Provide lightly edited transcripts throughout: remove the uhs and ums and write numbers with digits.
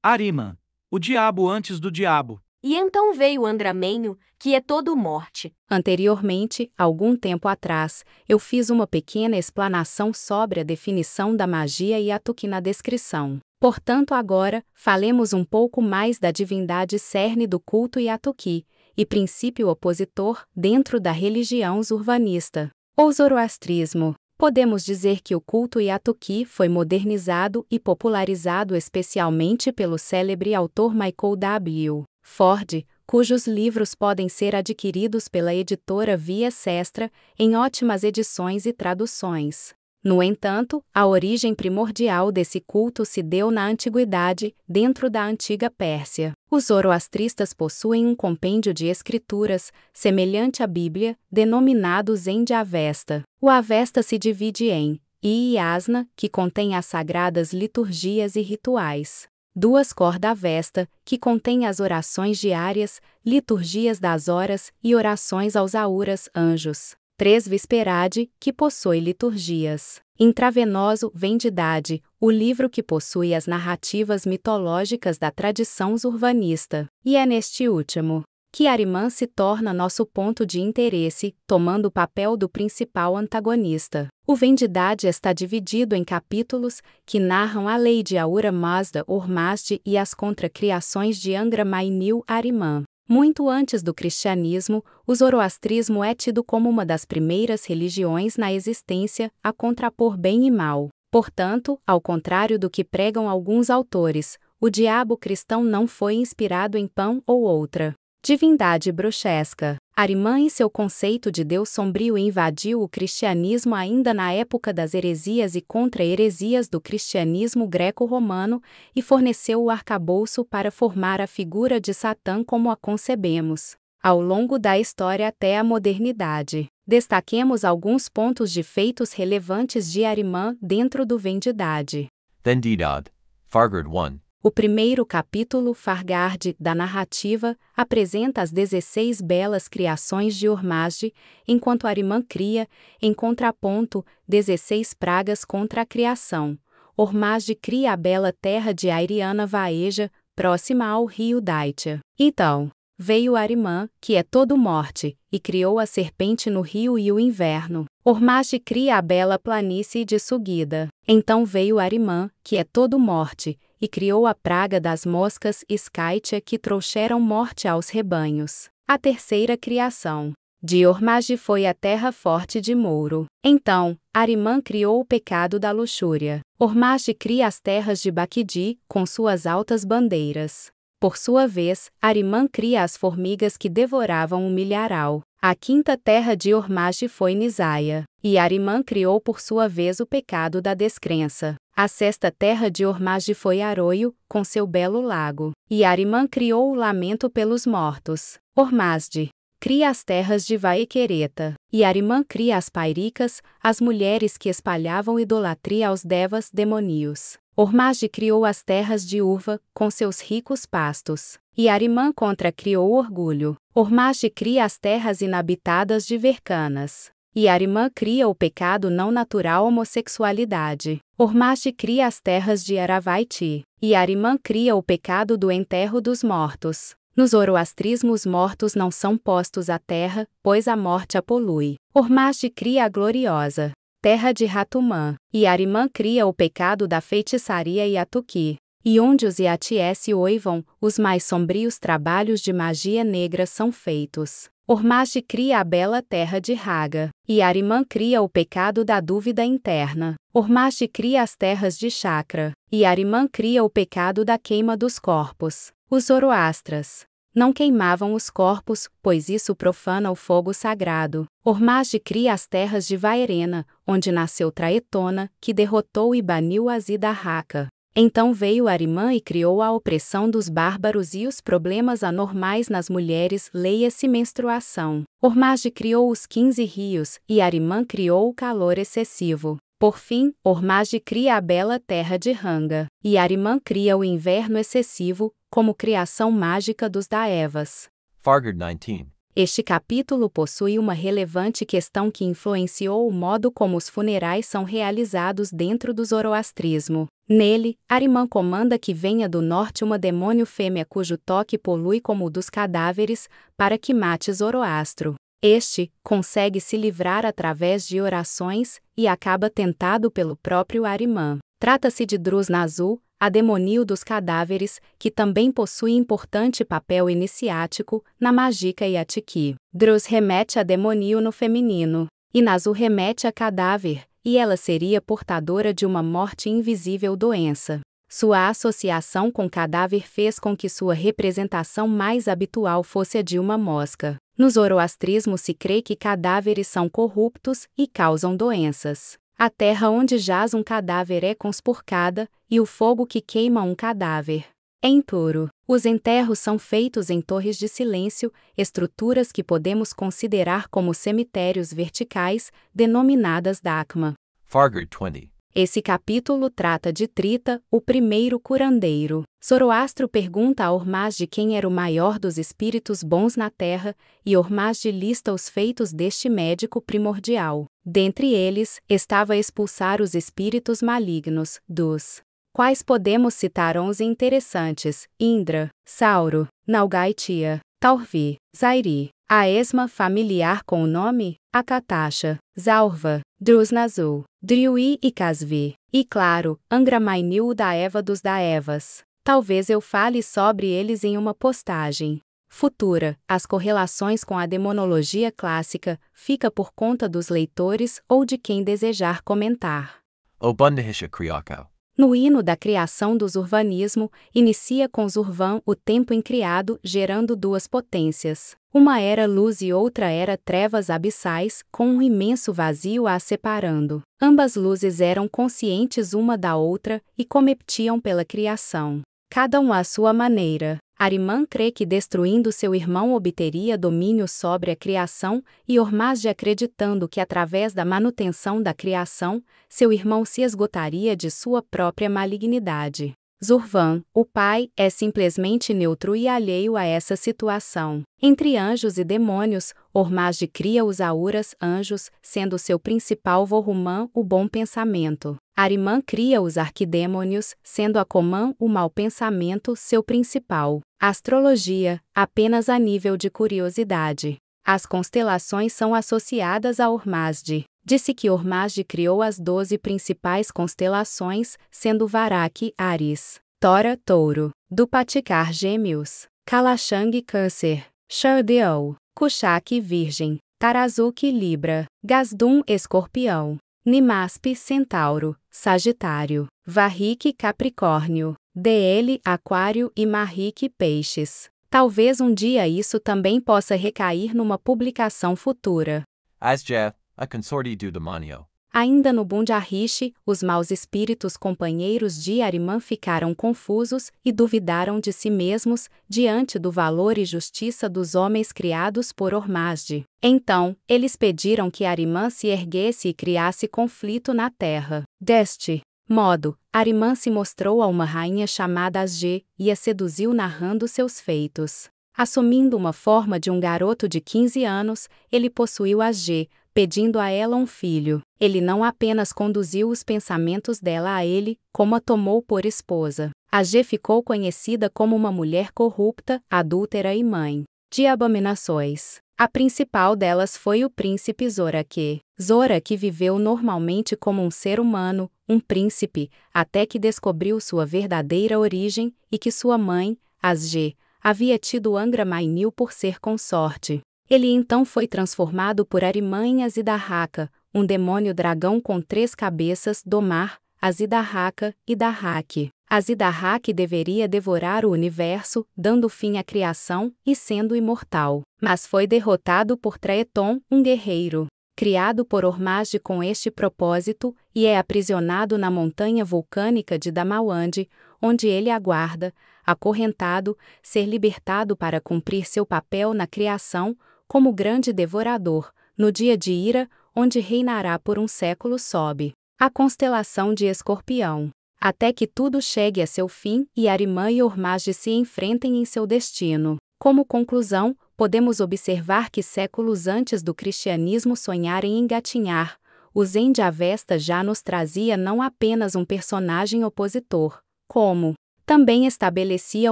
Arimã, o diabo antes do diabo. E então veio Andramenho, que é todo morte. Anteriormente, algum tempo atrás, eu fiz uma pequena explanação sobre a definição da magia e Atuqui na descrição. Portanto, agora, falemos um pouco mais da divindade cerne do culto Atuqui, e princípio opositor dentro da religião zurvanista. O zoroastrismo. Podemos dizer que o culto Atuqui foi modernizado e popularizado especialmente pelo célebre autor Michael W. Ford, cujos livros podem ser adquiridos pela editora Via Sestra, em ótimas edições e traduções. No entanto, a origem primordial desse culto se deu na antiguidade, dentro da antiga Pérsia. Os zoroastristas possuem um compêndio de escrituras, semelhante à Bíblia, denominado Zend-Avesta. O Avesta se divide em I e Asna, que contém as sagradas liturgias e rituais. 2 Corda Avesta, que contém as orações diárias, liturgias das horas e orações aos auras, anjos. 3 Visperade, que possui liturgias. Intravenoso Vendidade, o livro que possui as narrativas mitológicas da tradição zurvanista. E é neste último que Arimã se torna nosso ponto de interesse, tomando o papel do principal antagonista. O Vendidade está dividido em capítulos que narram a lei de Ahura Mazda Ormazd e as contracriações de Angra Mainyu Arimã. Muito antes do cristianismo, o zoroastrismo é tido como uma das primeiras religiões na existência a contrapor bem e mal. Portanto, ao contrário do que pregam alguns autores, o diabo cristão não foi inspirado em Pan ou outra divindade bruxesca. Arimã e seu conceito de Deus sombrio invadiu o cristianismo ainda na época das heresias e contra-heresias do cristianismo greco-romano e forneceu o arcabouço para formar a figura de Satã como a concebemos. Ao longo da história até a modernidade, destaquemos alguns pontos de feitos relevantes de Arimã dentro do Vendidade. Vendidade, Fargard 1. O primeiro capítulo, Fargard, da narrativa, apresenta as 16 belas criações de Ormazd, enquanto Arimã cria, em contraponto, 16 pragas contra a criação. Ormazd cria a bela terra de Airiana Vaeja, próxima ao rio Daitia. Então, veio Arimã, que é todo morte, e criou a serpente no rio e o inverno. Ormazd cria a bela planície de Sugida. Então veio Arimã, que é todo morte, e criou a praga das moscas Skytia que trouxeram morte aos rebanhos. A terceira criação de Ormazd foi a terra forte de Mouro. Então, Arimã criou o pecado da luxúria. Ormazd cria as terras de Baquidi, com suas altas bandeiras. Por sua vez, Arimã cria as formigas que devoravam o milharal. A quinta terra de Ormazd foi Nisaia. E Arimã criou por sua vez o pecado da descrença. A sexta terra de Ormazd foi Aroio, com seu belo lago. E Arimã criou o lamento pelos mortos. Ormazd cria as terras de Vaequereta. E Arimã cria as pairicas, as mulheres que espalhavam idolatria aos devas demônios. Ormazd criou as terras de Urva, com seus ricos pastos. E Arimã criou o orgulho. Ormazd cria as terras inabitadas de Vercanas. E Arimã cria o pecado não natural homossexualidade. Ormazd cria as terras de Aravaiti. E Arimã cria o pecado do enterro dos mortos. No zoroastrismo os mortos não são postos à terra, pois a morte a polui. Ormazd cria a gloriosa terra de Ratumã. E Arimã cria o pecado da feitiçaria e Atuqui. E onde os Iaties se oivam, os mais sombrios trabalhos de magia negra são feitos. Ormazd cria a bela terra de Raga. E Arimã cria o pecado da dúvida interna. Ormazd cria as terras de Chakra. E Arimã cria o pecado da queima dos corpos. Os zoroastras não queimavam os corpos, pois isso profana o fogo sagrado. Ormazd cria as terras de Vaerena, onde nasceu Traetona, que derrotou e baniu Azida-Raca. Então veio Arimã e criou a opressão dos bárbaros e os problemas anormais nas mulheres, leia-se menstruação. Ormazd criou os 15 rios, e Arimã criou o calor excessivo. Por fim, Ormazd cria a bela terra de Ranga. E Arimã cria o inverno excessivo, como criação mágica dos Daevas. Fargard 19. Este capítulo possui uma relevante questão que influenciou o modo como os funerais são realizados dentro do zoroastrismo. Nele, Ahriman comanda que venha do norte uma demônio fêmea cujo toque polui como o dos cadáveres, para que mate Zoroastro. Este consegue se livrar através de orações e acaba tentado pelo próprio Ahriman. Trata-se de Drus-Nazul, a demoníaca dos cadáveres, que também possui importante papel iniciático na Magicka e Atiki. Drus remete a demoníaco no feminino, e Nazul remete a cadáver, e ela seria portadora de uma morte invisível doença. Sua associação com cadáver fez com que sua representação mais habitual fosse a de uma mosca. No zoroastrismo se crê que cadáveres são corruptos e causam doenças. A terra onde jaz um cadáver é conspurcada, e o fogo que queima um cadáver é impuro. Os enterros são feitos em torres de silêncio, estruturas que podemos considerar como cemitérios verticais, denominadas Dakma. Fargard 20. Esse capítulo trata de Trita, o primeiro curandeiro. Zoroastro pergunta a Ormazd quem era o maior dos espíritos bons na terra, e Ormazd lista os feitos deste médico primordial. Dentre eles, estava expulsar os espíritos malignos, dos quais podemos citar 11 interessantes: Indra, Sauro, Nalgaitia, Taurvi, Zairi, a esma familiar com o nome, Akatasha, Zaurva, Drus-Nazul, Driui e Kasvi, e claro, Angra-Mainyu o Daeva dos Daevas. Talvez eu fale sobre eles em uma postagem futura. As correlações com a demonologia clássica fica por conta dos leitores ou de quem desejar comentar. Obundahisha Kriakau. No hino da criação do Zurvanismo, inicia com Zurvan o tempo incriado gerando duas potências. Uma era luz e outra era trevas abissais, com um imenso vazio as separando. Ambas luzes eram conscientes uma da outra e competiam pela criação. Cada um à sua maneira. Ahriman crê que destruindo seu irmão obteria domínio sobre a criação, e Ormazd acreditando que através da manutenção da criação, seu irmão se esgotaria de sua própria malignidade. Zurvan, o pai, é simplesmente neutro e alheio a essa situação. Entre anjos e demônios, Ormazd cria os Auras, anjos, sendo seu principal Voruman o bom pensamento. Ahriman cria os arquidêmonios, sendo a Comã o mau pensamento seu principal. Astrologia, apenas a nível de curiosidade. As constelações são associadas a Ormazd. Disse que Ormazd criou as 12 principais constelações, sendo Varak, Áries, Tora, Touro, Dupatikar, Gêmeos, Kalachang, Câncer, Shardeu, Kushak, Virgem, Tarazuki, Libra, Gazdum, Escorpião, Nimasp, Centauro, Sagitário, Varrik, Capricórnio, Dl, Aquário e Marrik, Peixes. Talvez um dia isso também possa recair numa publicação futura. Asjaf, a consorte do demonio. Ainda no Bundarish, os maus espíritos companheiros de Ahriman ficaram confusos e duvidaram de si mesmos diante do valor e justiça dos homens criados por Ormazd. Então, eles pediram que Ahriman se erguesse e criasse conflito na terra. Deste modo, Ahriman se mostrou a uma rainha chamada Asge e a seduziu narrando seus feitos. Assumindo uma forma de um garoto de 15 anos, ele possuiu Asge, pedindo a ela um filho. Ele não apenas conduziu os pensamentos dela a ele, como a tomou por esposa. Asge ficou conhecida como uma mulher corrupta, adúltera e mãe de abominações. A principal delas foi o príncipe Zorake. Zorake viveu normalmente como um ser humano, um príncipe, até que descobriu sua verdadeira origem e que sua mãe, Asge, havia tido Angra-Mainyu por ser consorte. Ele então foi transformado por Ahriman em Azidahaka, um demônio dragão com 3 cabeças do mar, Azidahaka e Dahak. Azidahak deveria devorar o universo, dando fim à criação e sendo imortal. Mas foi derrotado por Traeton, um guerreiro criado por Ormazd com este propósito, e é aprisionado na montanha vulcânica de Damawand, onde ele aguarda, acorrentado, ser libertado para cumprir seu papel na criação, como grande devorador, no dia de ira, onde reinará por um século sob a constelação de Escorpião, até que tudo chegue a seu fim e Ahriman e Ormazd se enfrentem em seu destino. Como conclusão, podemos observar que séculos antes do cristianismo sonhar em engatinhar, o Zen de Avesta já nos trazia não apenas um personagem opositor, como também estabelecia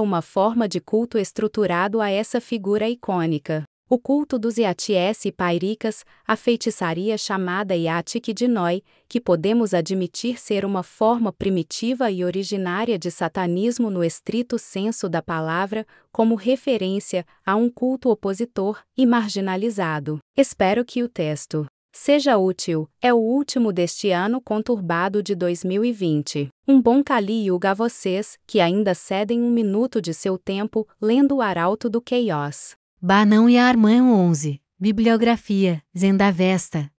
uma forma de culto estruturado a essa figura icônica. O culto dos Yatiés e Pairicas, a feitiçaria chamada Yatik de Noi, que podemos admitir ser uma forma primitiva e originária de satanismo no estrito senso da palavra, como referência a um culto opositor e marginalizado. Espero que o texto seja útil. É o último deste ano conturbado de 2020. Um bom Kali Yuga a vocês, que ainda cedem um minuto de seu tempo lendo o Arauto do Chaos. Banão e Arman 11. Bibliografia, Zen da Avesta.